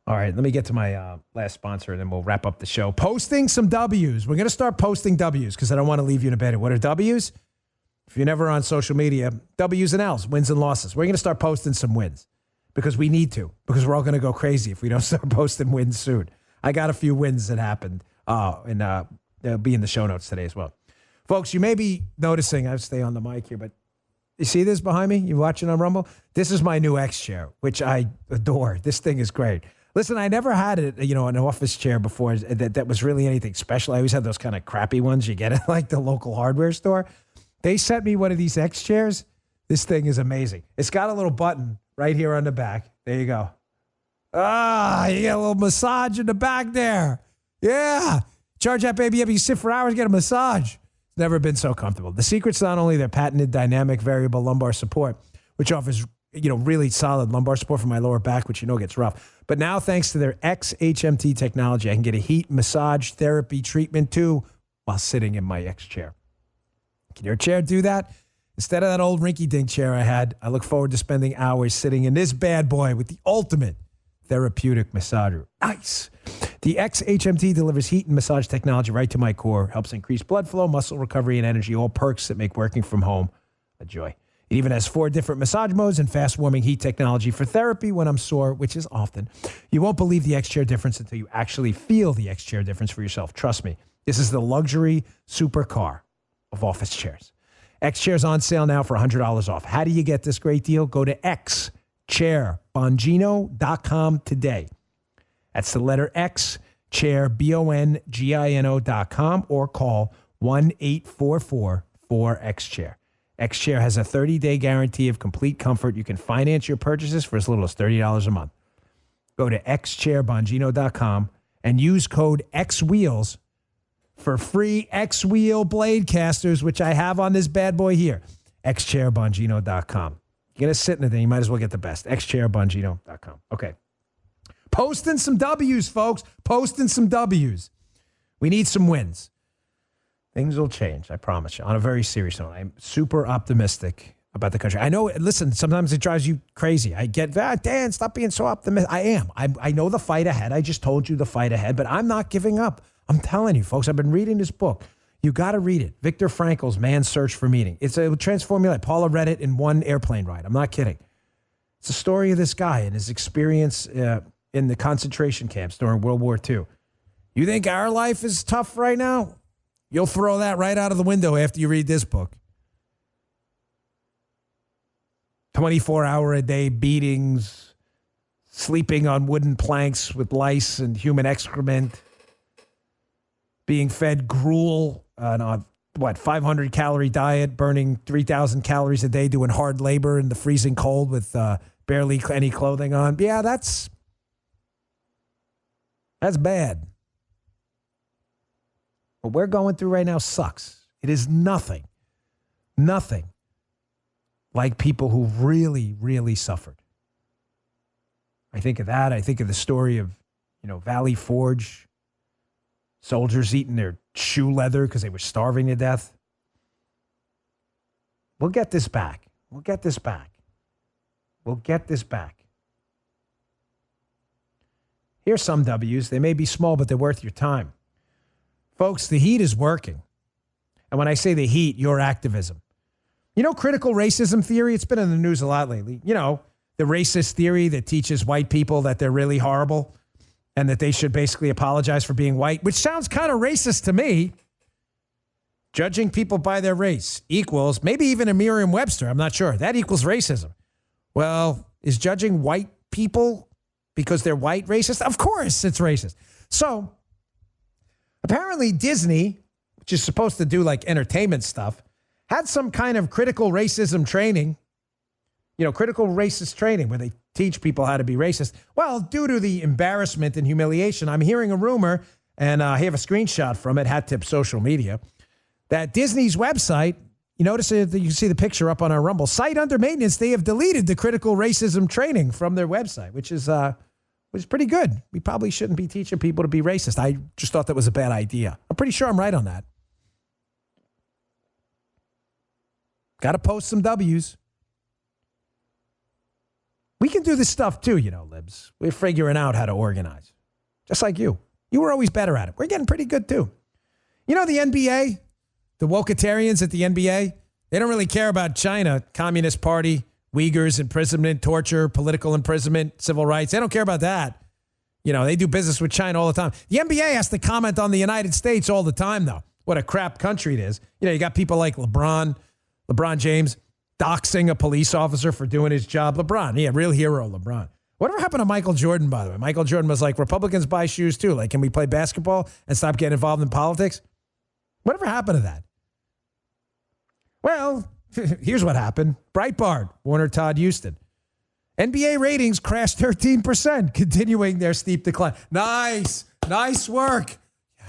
All right, let me get to my last sponsor, and then we'll wrap up the show. Posting some W's. We're going to start posting W's because I don't want to leave you in a bed. What are W's? If you're never on social media, W's and L's, wins and losses. We're going to start posting some wins because we need to, because we're all going to go crazy if we don't start posting wins soon. I got a few wins that happened, and they'll be in the show notes today as well. Folks, you may be noticing, I'll stay on the mic here, but You see this behind me? You watching on Rumble? This is my new X chair, which I adore. This thing is great. Listen, I never had an office chair before that was really anything special. I always had those kind of crappy ones you get at like the local hardware store. They sent me one of these X chairs. This thing is amazing. It's got a little button right here on the back. There you go. You get a little massage in the back there. Yeah. Charge that baby up. You sit for hours, get a massage. It's never been so comfortable. The secret's not only their patented dynamic variable lumbar support, which offers really solid lumbar support for my lower back, which gets rough. But now, thanks to their XHMT technology, I can get a heat massage therapy treatment too while sitting in my X chair. Can your chair do that? Instead of that old rinky-dink chair I had, I look forward to spending hours sitting in this bad boy with the ultimate therapeutic massager. Nice. The XHMT delivers heat and massage technology right to my core, helps increase blood flow, muscle recovery, and energy, all perks that make working from home a joy. It even has 4 different massage modes and fast-warming heat technology for therapy when I'm sore, which is often. You won't believe the X-Chair difference until you actually feel the X-Chair difference for yourself. Trust me. This is the luxury supercar of office chairs. X-Chair's on sale now for $100 off. How do you get this great deal? Go to xchairbongino.com today. That's the letter X, chair, Bongino.com, or call 1-844-4XChair. X-Chair has a 30-day guarantee of complete comfort. You can finance your purchases for as little as $30 a month. Go to xchairbongino.com and use code XWheels for free X-Wheel blade casters, which I have on this bad boy here. xchairbongino.com. You're going to sit in it, then you might as well get the best. xchairbongino.com. Okay. Posting some W's, folks. Posting some W's. We need some wins. Things will change, I promise you. On a very serious note, I'm super optimistic about the country. I know, listen, sometimes it drives you crazy. I get that. Dan, stop being so optimistic. I am. I know the fight ahead. I just told you the fight ahead, but I'm not giving up. I'm telling you, folks, I've been reading this book. You got to read it. Viktor Frankl's Man's Search for Meaning. It will transform your life. Paula read it in one airplane ride. I'm not kidding. It's a story of this guy and his experience in the concentration camps during World War II. You think our life is tough right now? You'll throw that right out of the window after you read this book. 24-hour-a-day beatings, sleeping on wooden planks with lice and human excrement, being fed gruel on a 500-calorie diet, burning 3,000 calories a day, doing hard labor in the freezing cold with barely any clothing on. Yeah, that's bad. What we're going through right now sucks. It is nothing like people who really, really suffered. I think of that. I think of the story of, Valley Forge, soldiers eating their shoe leather because they were starving to death. We'll get this back. We'll get this back. We'll get this back. Here's some W's. They may be small, but they're worth your time. Folks, the heat is working. And when I say the heat, your activism. Critical racism theory, it's been in the news a lot lately. The racist theory that teaches white people that they're really horrible and that they should basically apologize for being white, which sounds kind of racist to me. Judging people by their race equals, maybe even a Merriam-Webster, I'm not sure. That equals racism. Well, is judging white people because they're white racist? Of course it's racist. So, apparently Disney, which is supposed to do like entertainment stuff, had some kind of critical racism training, critical racist training where they teach people how to be racist. Well, due to the embarrassment and humiliation, I'm hearing a rumor, and I have a screenshot from it, Hat Tip Social Media, that Disney's website, you notice that you can see the picture up on our Rumble, site under maintenance, they have deleted the critical racism training from their website, which is pretty good. We probably shouldn't be teaching people to be racist. I just thought that was a bad idea. I'm pretty sure I'm right on that. Got to post some W's. We can do this stuff too, libs. We're figuring out how to organize. Just like you. You were always better at it. We're getting pretty good too. The NBA, the wokeitarians at the NBA, they don't really care about China, Communist Party, Uyghurs, imprisonment, torture, political imprisonment, civil rights. They don't care about that. They do business with China all the time. The NBA has to comment on the United States all the time, though. What a crap country it is. You got people like LeBron James, doxing a police officer for doing his job. LeBron, yeah, real hero, LeBron. Whatever happened to Michael Jordan, by the way? Michael Jordan was like, Republicans buy shoes too. Like, can we play basketball and stop getting involved in politics? Whatever happened to that? Well, here's what happened. Breitbart, Warner Todd Houston. NBA ratings crashed 13%, continuing their steep decline. Nice work.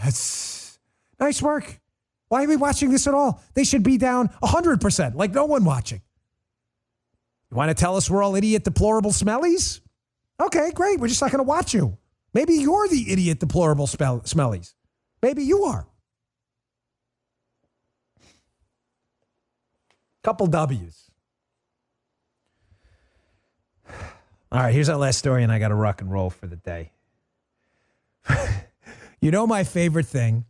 Yes, nice work. Why are we watching this at all? They should be down 100%, like no one watching. You want to tell us we're all idiot, deplorable smellies? Okay, great. We're just not going to watch you. Maybe you're the idiot, deplorable smellies. Maybe you are. Couple W's. All right, here's our last story, and I got to rock and roll for the day. You know my favorite thing?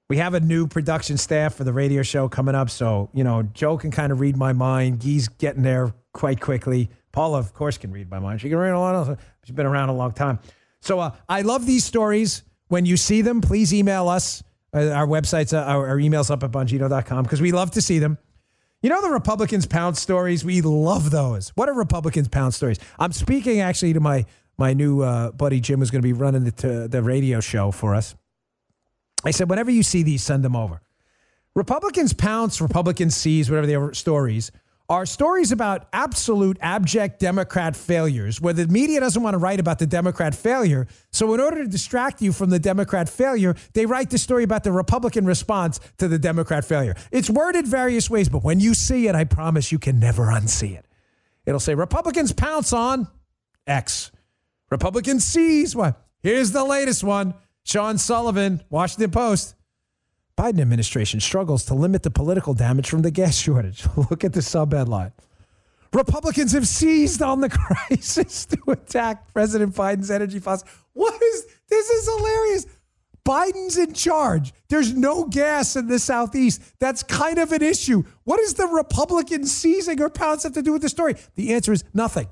We have a new production staff for the radio show coming up, so, Joe can kind of read my mind. Guy's getting there quite quickly. Paula, of course, can read my mind. She can read a lot. She's been around a long time. So I love these stories. When you see them, please email us. Our website's, our email's up at Bongino.com because we love to see them. You know the Republicans pounce stories? We love those. What are Republicans pounce stories? I'm speaking actually to my new buddy Jim, who's going to be running the radio show for us. I said, whenever you see these, send them over. Republicans pounce, Republicans seize, whatever they are, stories are stories about absolute abject Democrat failures where the media doesn't want to write about the Democrat failure. So in order to distract you from the Democrat failure, they write the story about the Republican response to the Democrat failure. It's worded various ways, but when you see it, I promise you can never unsee it. It'll say Republicans pounce on X. Republicans seize what? Here's the latest one. Sean Sullivan, Washington Post. Biden administration struggles to limit the political damage from the gas shortage. Look at the sub-headline. Republicans have seized on the crisis to attack President Biden's energy policy. This is hilarious. Biden's in charge. There's no gas in the Southeast. That's kind of an issue. What does the Republicans seizing or pounce have to do with the story? The answer is nothing.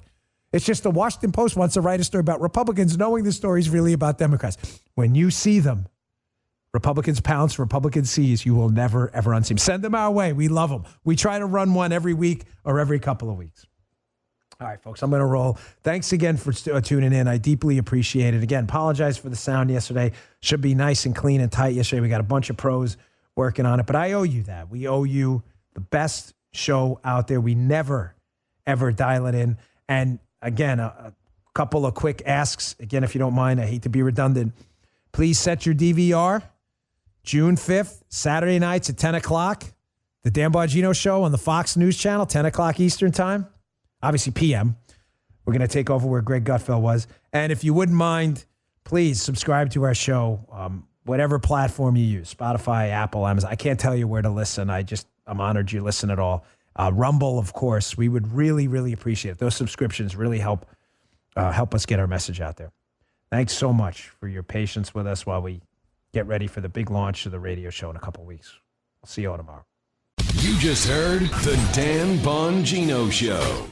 It's just the Washington Post wants to write a story about Republicans knowing the story is really about Democrats. When you see them, Republicans pounce, Republicans seize, you will never, ever unsee them. Send them our way. We love them. We try to run one every week or every couple of weeks. All right, folks, I'm going to roll. Thanks again for tuning in. I deeply appreciate it. Again, apologize for the sound yesterday. Should be nice and clean and tight yesterday. We got a bunch of pros working on it, but I owe you that. We owe you the best show out there. We never, ever dial it in. And again, a couple of quick asks. Again, if you don't mind, I hate to be redundant. Please set your DVR. June 5th, Saturday nights at 10 o'clock. The Dan Bongino Show on the Fox News Channel, 10 o'clock Eastern Time. Obviously, PM. We're going to take over where Greg Gutfeld was. And if you wouldn't mind, please subscribe to our show, whatever platform you use, Spotify, Apple, Amazon. I can't tell you where to listen. I'm honored you listen at all. Rumble, of course. We would really, really appreciate it. Those subscriptions really help us get our message out there. Thanks so much for your patience with us while we get ready for the big launch of the radio show in a couple weeks. I'll see you all tomorrow. You just heard The Dan Bongino Show.